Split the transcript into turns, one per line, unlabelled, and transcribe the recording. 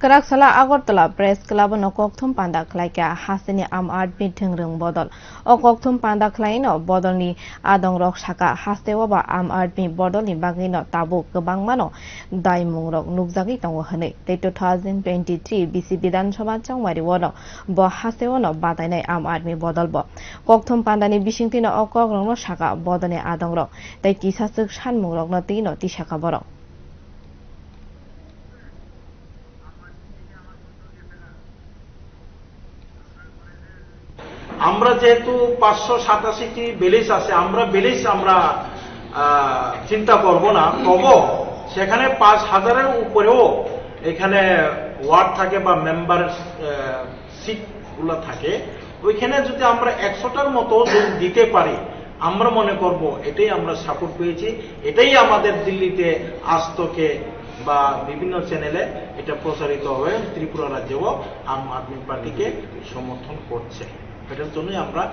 Karakala Agortala Press Club no Koktum Panda Klaika Hasini Am Admi Tingrung Bodol. O Koktum Panda Klaino Bodolni Adong Rok Shaka Hastewaba Am Admi Bodolni Bagino Tabu Gabangmano Daimung Rok Nukzagi Tongohane. The 2023 BC Bidan Shoba Changwari Wono Bo Hastewono Batane Am Admi Bodolbo. Koktum Pandani Bishingtino Okok Shaka Bodone Adong Rok. The Kisasuk Shanmung Rok Notino Tishaka Borok.
আমরা যেহেতু 587টি বেলিস আছে আমরা বেলিস আমরা চিন্তা করব না তবু সেখানে 5000-এর উপরেও এখানে ওয়ার্ড থাকে বা মেম্বার সিটগুলো থাকে ওইখানে যদি আমরা 100টার মতো দিতে পারি আমরা মনে করব এটাই আমরা সাপোর্ট পেয়েছি এটাই আমাদের দিল্লিতে আজতকে বা বিভিন্ন চ্যানেলে এটা প্রচারিত হবে ত্রিপুরা রাজ্যও আম আদমি পার্টিকে সমর্থন করছে এটার জন্যই আমরা